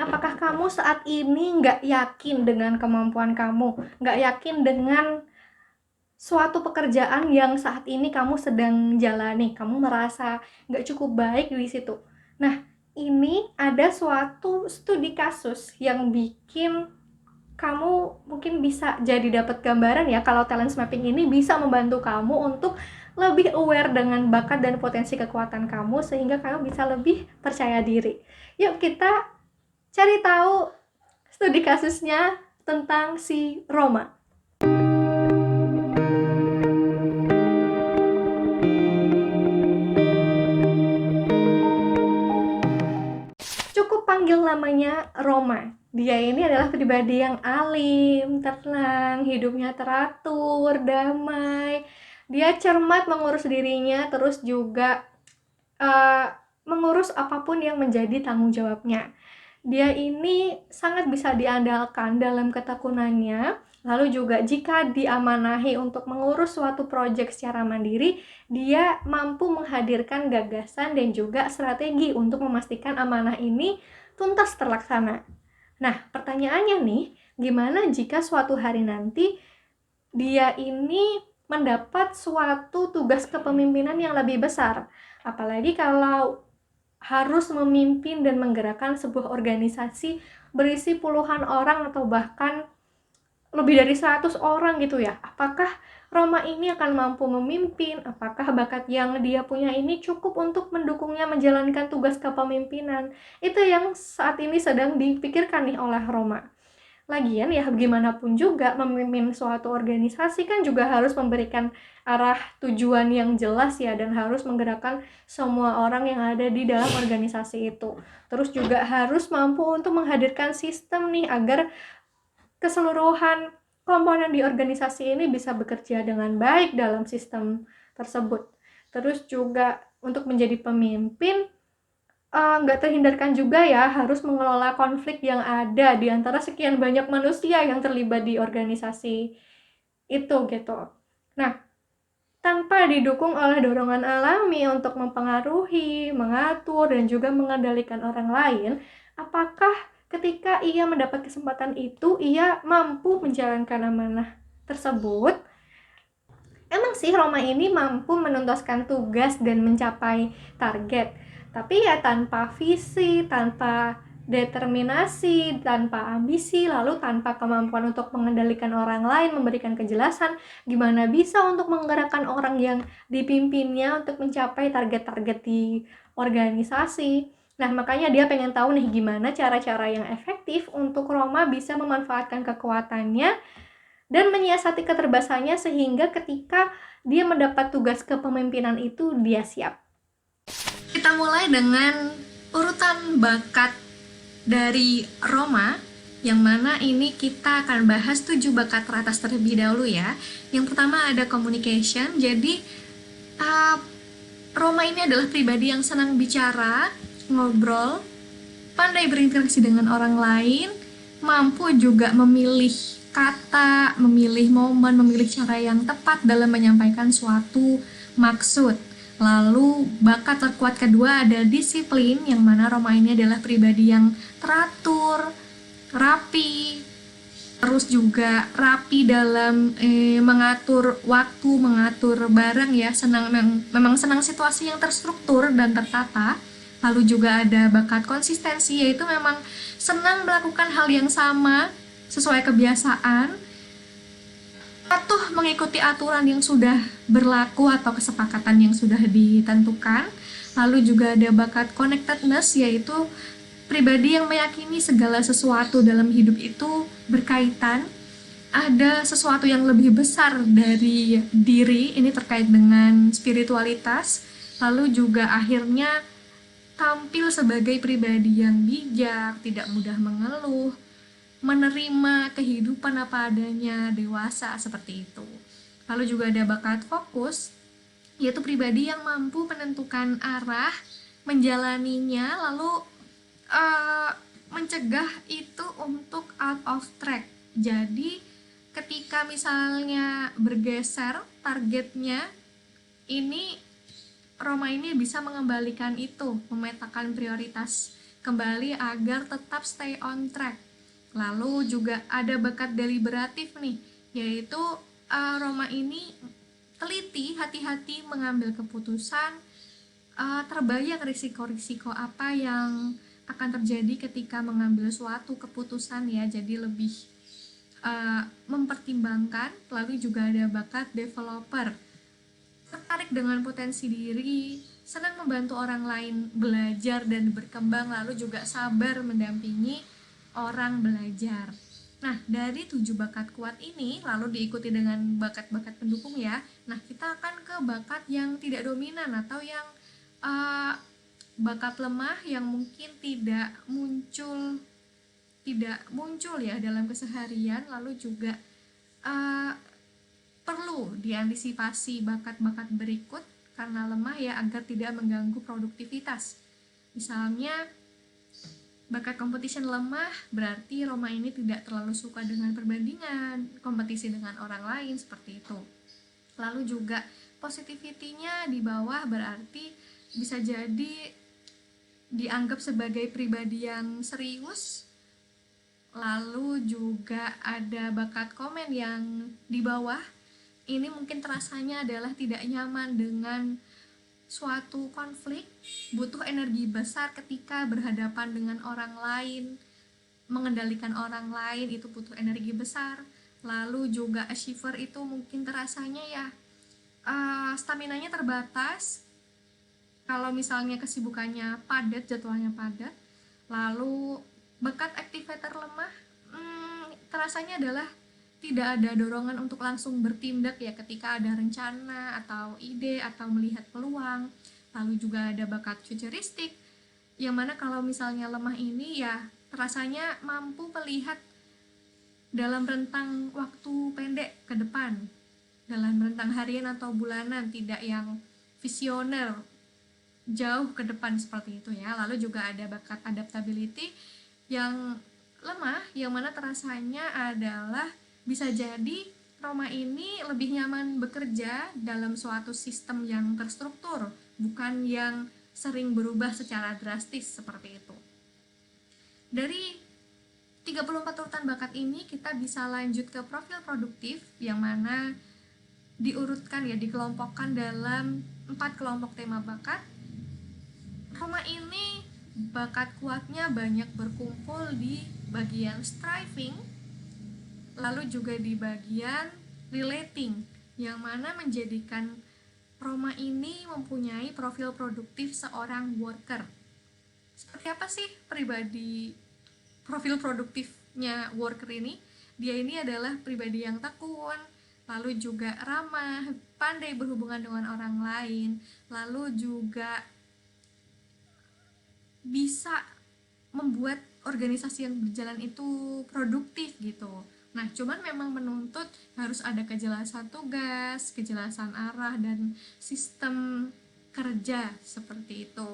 apakah kamu saat ini nggak yakin dengan kemampuan kamu, nggak yakin dengan suatu pekerjaan yang saat ini kamu sedang jalani, kamu merasa nggak cukup baik di situ. Nah, ini ada suatu studi kasus yang bikin kamu mungkin bisa jadi dapat gambaran ya kalau talent mapping ini bisa membantu kamu untuk lebih aware dengan bakat dan potensi kekuatan kamu sehingga kamu bisa lebih percaya diri. Yuk kita cari tahu studi kasusnya tentang si Roma. Cukup panggil namanya Roma. Dia ini adalah pribadi yang alim, tenang, hidupnya teratur, damai. Dia cermat mengurus dirinya, terus juga uh, mengurus apapun yang menjadi tanggung jawabnya. Dia ini sangat bisa diandalkan dalam ketekunannya. Lalu juga jika diamanahi untuk mengurus suatu proyek secara mandiri, dia mampu menghadirkan gagasan dan juga strategi untuk memastikan amanah ini tuntas terlaksana. Nah, pertanyaannya nih, gimana jika suatu hari nanti dia ini mendapat suatu tugas kepemimpinan yang lebih besar? Apalagi kalau harus memimpin dan menggerakkan sebuah organisasi berisi puluhan orang atau bahkan lebih dari 100 orang gitu ya. Apakah Roma ini akan mampu memimpin? Apakah bakat yang dia punya ini cukup untuk mendukungnya menjalankan tugas kepemimpinan? Itu yang saat ini sedang dipikirkan nih oleh Roma. Lagian ya bagaimanapun juga memimpin suatu organisasi kan juga harus memberikan arah tujuan yang jelas ya dan harus menggerakkan semua orang yang ada di dalam organisasi itu. Terus juga harus mampu untuk menghadirkan sistem nih agar keseluruhan komponen di organisasi ini bisa bekerja dengan baik dalam sistem tersebut. Terus juga untuk menjadi pemimpin nggak terhindarkan juga ya harus mengelola konflik yang ada di antara sekian banyak manusia yang terlibat di organisasi itu gitu. Nah, tanpa didukung oleh dorongan alami untuk mempengaruhi, mengatur, dan juga mengendalikan orang lain, apakah ketika ia mendapat kesempatan itu, ia mampu menjalankan amanah tersebut? Emang sih Roma ini mampu menuntaskan tugas dan mencapai target, tapi ya tanpa visi, tanpa determinasi, tanpa ambisi, lalu tanpa kemampuan untuk mengendalikan orang lain, memberikan kejelasan, gimana bisa untuk menggerakkan orang yang dipimpinnya untuk mencapai target-target di organisasi. Nah, makanya dia pengen tahu nih gimana cara-cara yang efektif untuk Roma bisa memanfaatkan kekuatannya dan menyiasati keterbatasannya sehingga ketika dia mendapat tugas kepemimpinan itu dia siap. Kita mulai dengan urutan bakat dari Roma, yang mana ini kita akan bahas 7 bakat teratas terlebih dahulu ya. Yang pertama ada communication. Jadi Roma ini adalah pribadi yang senang bicara, ngobrol, pandai berinteraksi dengan orang lain, mampu juga memilih kata, memilih momen, memilih cara yang tepat dalam menyampaikan suatu maksud. Lalu bakat terkuat kedua ada disiplin, yang mana Roma ini adalah pribadi yang teratur, rapi, terus juga rapi dalam mengatur waktu, mengatur barang ya, memang senang situasi yang terstruktur dan tertata. Lalu juga ada bakat konsistensi, yaitu memang senang melakukan hal yang sama sesuai kebiasaan, patuh mengikuti aturan yang sudah berlaku atau kesepakatan yang sudah ditentukan. Lalu juga ada bakat connectedness, yaitu pribadi yang meyakini segala sesuatu dalam hidup itu berkaitan, ada sesuatu yang lebih besar dari diri, ini terkait dengan spiritualitas. Lalu juga akhirnya tampil sebagai pribadi yang bijak, tidak mudah mengeluh, menerima kehidupan apa adanya, dewasa seperti itu. Lalu juga ada bakat fokus, yaitu pribadi yang mampu menentukan arah, menjalaninya, lalu mencegah itu untuk out of track. Jadi ketika misalnya bergeser targetnya, ini Roma ini bisa mengembalikan itu, memetakan prioritas kembali agar tetap stay on track. Lalu juga ada bakat deliberatif nih, yaitu Roma ini teliti, hati-hati mengambil keputusan, terbayang risiko-risiko apa yang akan terjadi ketika mengambil suatu keputusan ya, jadi lebih mempertimbangkan. Lalu juga ada bakat developer, tertarik dengan potensi diri, senang membantu orang lain belajar dan berkembang, lalu juga sabar mendampingi orang belajar. Nah, dari 7 bakat kuat ini lalu diikuti dengan bakat-bakat pendukung ya. Nah, kita akan ke bakat yang tidak dominan atau yang bakat lemah yang mungkin tidak muncul ya dalam keseharian, lalu juga perlu diantisipasi bakat-bakat berikut karena lemah ya, agar tidak mengganggu produktivitas. Misalnya bakat competition lemah berarti Roma ini tidak terlalu suka dengan perbandingan, kompetisi dengan orang lain seperti itu. Lalu juga positivity-nya di bawah berarti bisa jadi dianggap sebagai pribadi yang serius. Lalu juga ada bakat komen yang di bawah. Ini mungkin terasanya adalah tidak nyaman dengan suatu konflik, butuh energi besar ketika berhadapan dengan orang lain, mengendalikan orang lain itu butuh energi besar. Lalu juga achiever itu mungkin terasanya ya staminanya terbatas kalau misalnya kesibukannya padat, jadwalnya padat. Lalu bakat activator lemah terasanya adalah tidak ada dorongan untuk langsung bertindak ya ketika ada rencana atau ide atau melihat peluang. Lalu juga ada bakat futuristik yang mana kalau misalnya lemah ini ya rasanya mampu melihat dalam rentang waktu pendek ke depan, dalam rentang harian atau bulanan, tidak yang visioner jauh ke depan seperti itu ya. Lalu juga ada bakat adaptability yang lemah yang mana terasanya adalah bisa jadi Roma ini lebih nyaman bekerja dalam suatu sistem yang terstruktur, bukan yang sering berubah secara drastis seperti itu. Dari 34 urutan bakat ini kita bisa lanjut ke profil produktif yang mana diurutkan ya, dikelompokkan dalam 4 kelompok tema bakat. Roma ini bakat kuatnya banyak berkumpul di bagian striving, lalu juga di bagian relating, yang mana menjadikan Roma ini mempunyai profil produktif seorang worker. Seperti apa sih pribadi profil produktifnya worker ini? Dia ini adalah pribadi yang tekun, lalu juga ramah, pandai berhubungan dengan orang lain, lalu juga bisa membuat organisasi yang berjalan itu produktif gitu. Nah, cuman memang menuntut harus ada kejelasan tugas, kejelasan arah, dan sistem kerja seperti itu.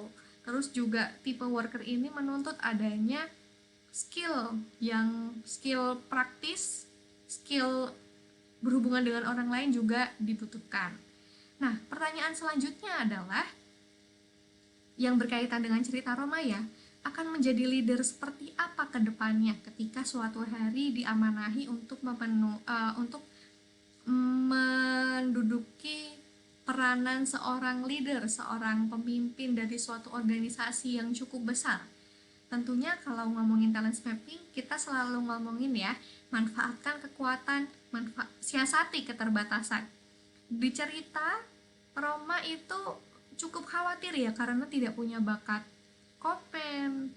Terus juga tipe worker ini menuntut adanya skill praktis, skill berhubungan dengan orang lain juga dibutuhkan. Nah, pertanyaan selanjutnya adalah yang berkaitan dengan cerita Roma ya, akan menjadi leader seperti apa ke depannya ketika suatu hari diamanahi untuk menduduki peranan seorang leader, seorang pemimpin dari suatu organisasi yang cukup besar. Tentunya kalau ngomongin talent mapping, kita selalu ngomongin ya, manfaatkan kekuatan, siasati keterbatasan. Di cerita Roma itu cukup khawatir ya karena tidak punya bakat komen,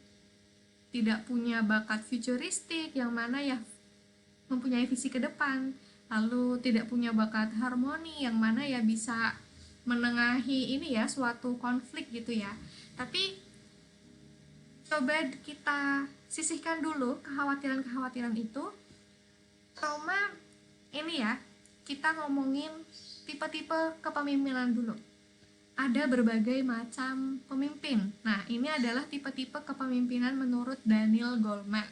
tidak punya bakat futuristik yang mana ya mempunyai visi ke depan, lalu tidak punya bakat harmoni yang mana ya bisa menengahi ini ya suatu konflik gitu ya. Tapi coba kita sisihkan dulu kekhawatiran-kekhawatiran itu. Roma ini ya, kita ngomongin tipe-tipe kepemimpinan dulu. Ada berbagai macam pemimpin. Nah, ini adalah tipe-tipe kepemimpinan menurut Daniel Goleman.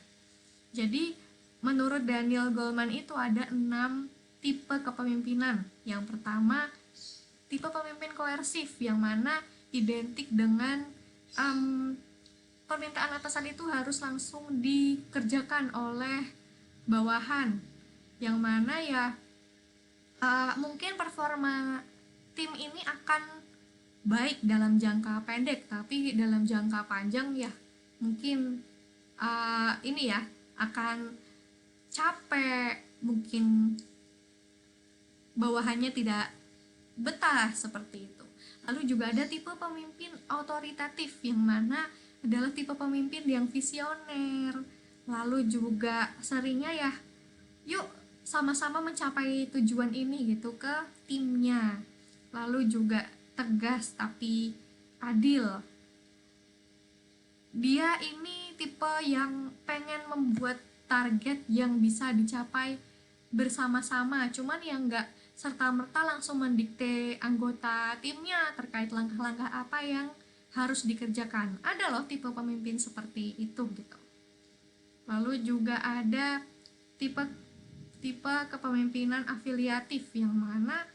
Jadi, menurut Daniel Goleman itu ada 6 tipe kepemimpinan. Yang pertama, tipe pemimpin koersif yang mana identik dengan permintaan atasan itu harus langsung dikerjakan oleh bawahan, yang mana ya mungkin performa tim ini akan baik dalam jangka pendek, tapi dalam jangka panjang ya mungkin ini ya akan capek, mungkin bawahannya tidak betah seperti itu. Lalu juga ada tipe pemimpin otoritatif, yang mana adalah tipe pemimpin yang visioner. Lalu juga seringnya ya, yuk sama-sama mencapai tujuan ini gitu ke timnya. Lalu juga tegas tapi adil. Dia ini tipe yang pengen membuat target yang bisa dicapai bersama-sama, cuman yang nggak serta-merta langsung mendikte anggota timnya terkait langkah-langkah apa yang harus dikerjakan. Ada loh tipe pemimpin seperti itu gitu. Lalu juga ada tipe kepemimpinan afiliatif, yang mana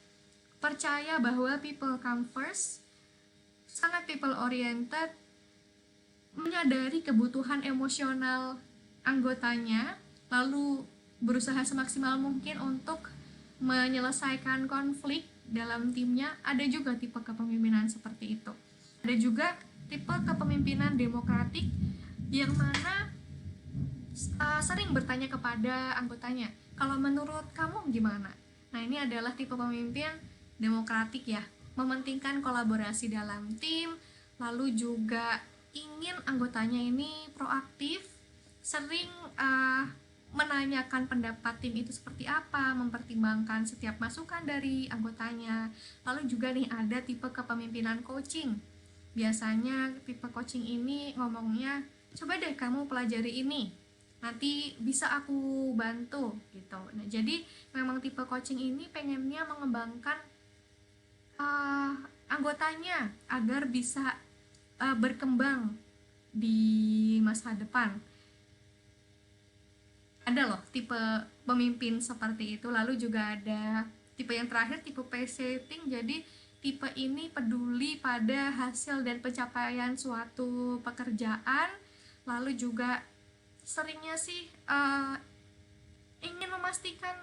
percaya bahwa people come first, sangat people oriented, menyadari kebutuhan emosional anggotanya, lalu berusaha semaksimal mungkin untuk menyelesaikan konflik dalam timnya. Ada juga tipe kepemimpinan seperti itu. Ada juga tipe kepemimpinan demokratik, yang mana sering bertanya kepada anggotanya, kalau menurut kamu gimana? Nah, ini adalah tipe pemimpin demokratik ya, mementingkan kolaborasi dalam tim, lalu juga ingin anggotanya ini proaktif, sering menanyakan pendapat tim itu seperti apa, mempertimbangkan setiap masukan dari anggotanya. Lalu juga nih ada tipe kepemimpinan coaching. Biasanya tipe coaching ini ngomongnya, coba deh kamu pelajari ini, nanti bisa aku bantu gitu. Nah, jadi memang tipe coaching ini pengennya mengembangkan anggotanya agar bisa berkembang di masa depan. Ada loh tipe pemimpin seperti itu. Lalu juga ada tipe yang terakhir, tipe pace setting. Jadi tipe ini peduli pada hasil dan pencapaian suatu pekerjaan. Lalu juga seringnya sih ingin memastikan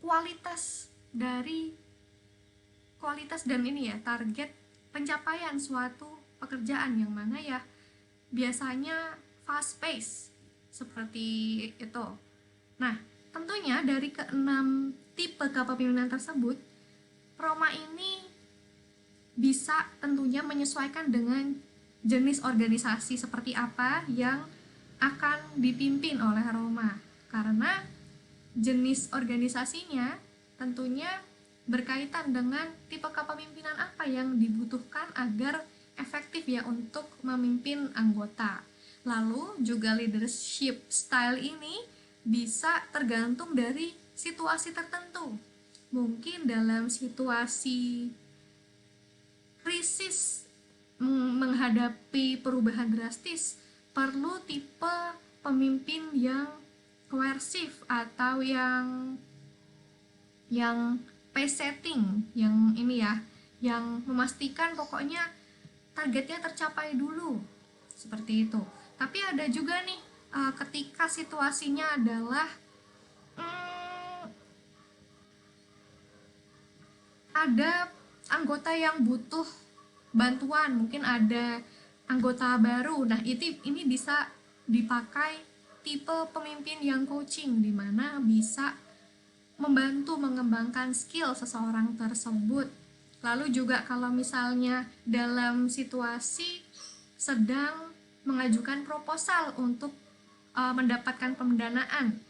kualitas dan ini ya, target pencapaian suatu pekerjaan, yang mana ya biasanya fast pace seperti itu. Nah, tentunya dari keenam tipe kepemimpinan tersebut, Roma ini bisa tentunya menyesuaikan dengan jenis organisasi seperti apa yang akan dipimpin oleh Roma, karena jenis organisasinya tentunya berkaitan dengan tipe kepemimpinan apa yang dibutuhkan agar efektif ya untuk memimpin anggota. Lalu juga leadership style ini bisa tergantung dari situasi tertentu. Mungkin dalam situasi krisis, menghadapi perubahan drastis, perlu tipe pemimpin yang koersif atau yang pace setting, yang ini ya, yang memastikan pokoknya targetnya tercapai dulu, seperti itu. Tapi ada juga nih ketika situasinya adalah ada anggota yang butuh bantuan, mungkin ada anggota baru. Nah, ini bisa dipakai tipe pemimpin yang coaching, di mana bisa membantu mengembangkan skill seseorang tersebut. Lalu juga kalau misalnya dalam situasi sedang mengajukan proposal untuk mendapatkan pendanaan,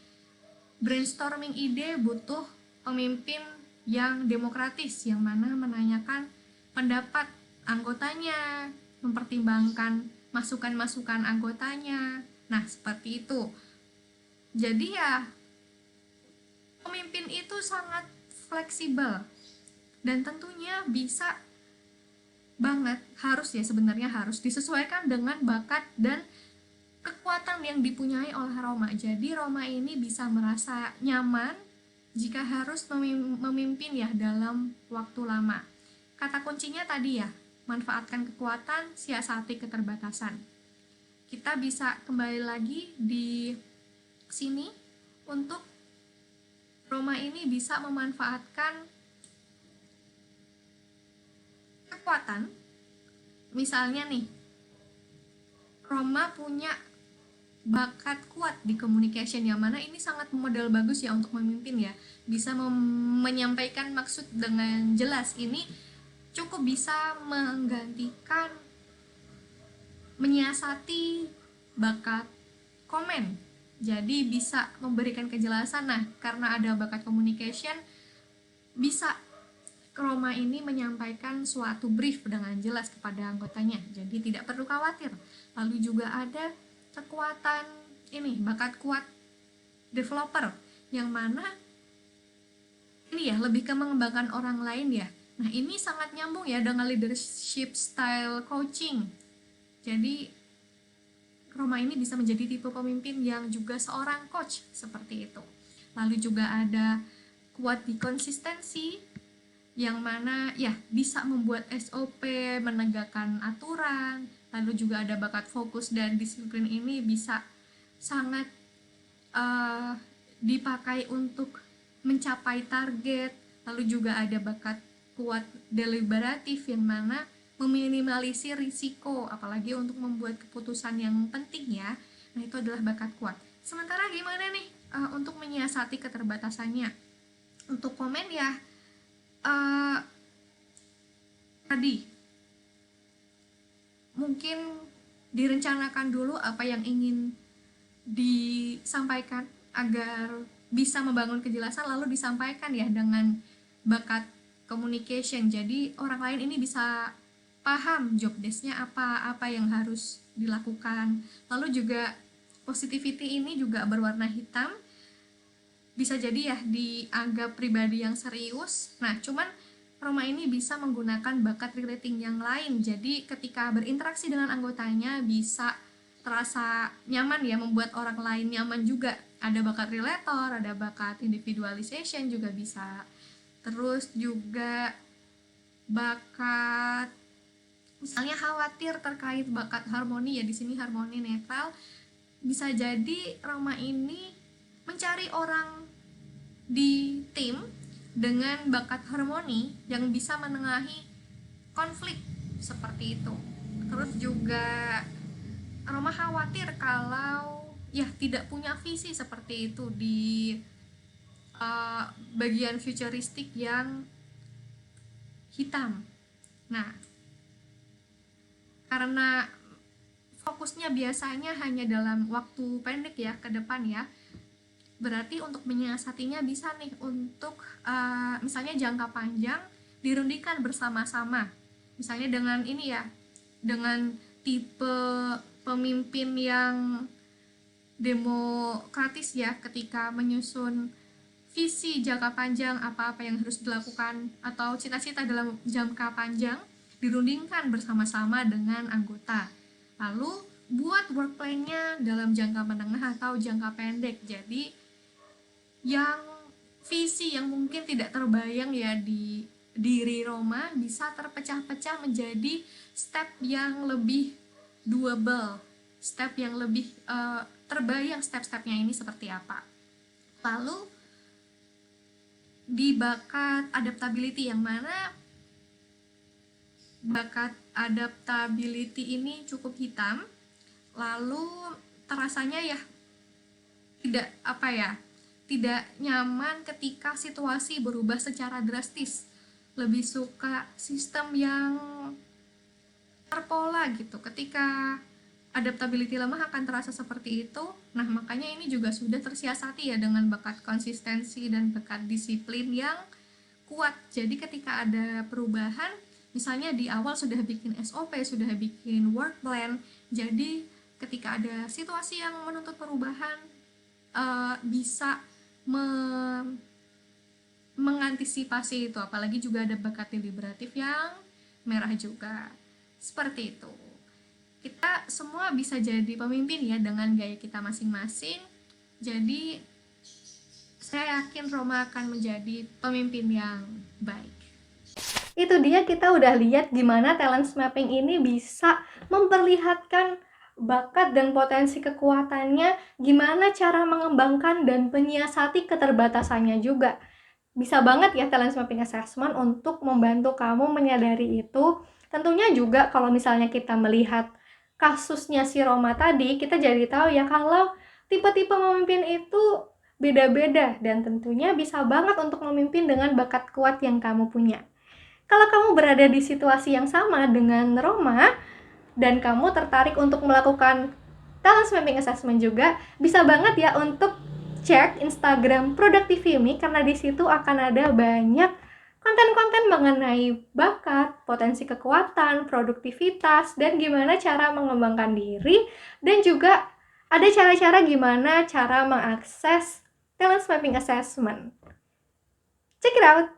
brainstorming ide, butuh pemimpin yang demokratis, yang mana menanyakan pendapat anggotanya, mempertimbangkan masukan-masukan anggotanya. Nah, seperti itu. Jadi ya, pemimpin itu sangat fleksibel dan tentunya bisa banget, sebenarnya harus disesuaikan dengan bakat dan kekuatan yang dipunyai oleh Roma. Jadi Roma ini bisa merasa nyaman jika harus memimpin ya dalam waktu lama. Kata kuncinya tadi ya, manfaatkan kekuatan, siasati keterbatasan. Kita bisa kembali lagi di sini untuk Roma ini bisa memanfaatkan kekuatan. Misalnya nih, Roma punya bakat kuat di communication, yang mana ini sangat modal bagus ya untuk memimpin ya, bisa menyampaikan maksud dengan jelas. Ini cukup bisa menggantikan menyiasati bakat komen, jadi bisa memberikan kejelasan. Nah, karena ada bakat communication, bisa Roma ini menyampaikan suatu brief dengan jelas kepada anggotanya, jadi tidak perlu khawatir. Lalu juga ada kekuatan ini, bakat kuat developer, yang mana ini ya lebih ke mengembangkan orang lain ya. Nah, ini sangat nyambung ya dengan leadership style coaching. Jadi Roma ini bisa menjadi tipe pemimpin yang juga seorang coach seperti itu. Lalu juga ada kuat di konsistensi, yang mana ya bisa membuat SOP, menegakkan aturan. Lalu juga ada bakat fokus dan disiplin, ini bisa sangat dipakai untuk mencapai target. Lalu juga ada bakat kuat deliberatif, yang mana meminimalisir risiko, apalagi untuk membuat keputusan yang penting ya. Nah, itu adalah bakat kuat. Sementara gimana nih untuk menyiasati keterbatasannya? Untuk komen ya, tadi mungkin direncanakan dulu apa yang ingin disampaikan agar bisa membangun kejelasan, lalu disampaikan ya dengan bakat communication. Jadi orang lain ini bisa paham job desk-nya apa yang harus dilakukan. Lalu juga positivity ini juga berwarna hitam, bisa jadi ya dianggap pribadi yang serius. Nah, cuman Roma ini bisa menggunakan bakat relating yang lain, jadi ketika berinteraksi dengan anggotanya bisa terasa nyaman ya, membuat orang lain nyaman juga. Ada bakat relator, ada bakat individualization juga bisa. Terus juga bakat misalnya khawatir terkait bakat harmoni ya, di sini harmoni netral. Bisa jadi Roma ini mencari orang di tim dengan bakat harmoni yang bisa menengahi konflik seperti itu. Terus juga Roma khawatir kalau ya tidak punya visi seperti itu di bagian futuristik yang hitam. Nah, karena fokusnya biasanya hanya dalam waktu pendek ya ke depan ya, berarti untuk menyiasatinya bisa nih untuk misalnya jangka panjang dirundingkan bersama-sama. Misalnya dengan ini ya, dengan tipe pemimpin yang demokratis ya, ketika menyusun visi jangka panjang apa-apa yang harus dilakukan atau cita-cita dalam jangka panjang dirundingkan bersama-sama dengan anggota. Lalu buat work plan-nya dalam jangka menengah atau jangka pendek. Jadi yang visi yang mungkin tidak terbayang ya di diri Roma bisa terpecah-pecah menjadi step yang lebih doable, step yang lebih terbayang step-stepnya ini seperti apa. Lalu di bakat adaptability, yang mana bakat adaptability ini cukup hitam, lalu terasanya ya tidak nyaman ketika situasi berubah secara drastis, lebih suka sistem yang terpola gitu. Ketika adaptability lemah akan terasa seperti itu. Nah, makanya ini juga sudah tersiasati ya dengan bakat konsistensi dan bakat disiplin yang kuat. Jadi ketika ada perubahan, misalnya di awal sudah bikin SOP, sudah bikin work plan, jadi ketika ada situasi yang menuntut perubahan bisa mengantisipasi itu. Apalagi juga ada bakat deliberatif yang merah juga. Seperti itu. Kita semua bisa jadi pemimpin ya dengan gaya kita masing-masing. Jadi saya yakin Roma akan menjadi pemimpin yang baik. Itu dia, kita udah lihat gimana talent mapping ini bisa memperlihatkan bakat dan potensi kekuatannya, gimana cara mengembangkan dan menyiasati keterbatasannya juga. Bisa banget ya talent mapping assessment untuk membantu kamu menyadari itu. Tentunya juga kalau misalnya kita melihat kasusnya si Roma tadi, kita jadi tahu ya kalau tipe-tipe memimpin itu beda-beda dan tentunya bisa banget untuk memimpin dengan bakat kuat yang kamu punya. Kalau kamu berada di situasi yang sama dengan Roma dan kamu tertarik untuk melakukan talent mapping assessment juga, bisa banget ya untuk cek Instagram Productivimi karena di situ akan ada banyak konten-konten mengenai bakat, potensi kekuatan, produktivitas, dan gimana cara mengembangkan diri, dan juga ada cara-cara gimana cara mengakses talent mapping assessment. Check it out!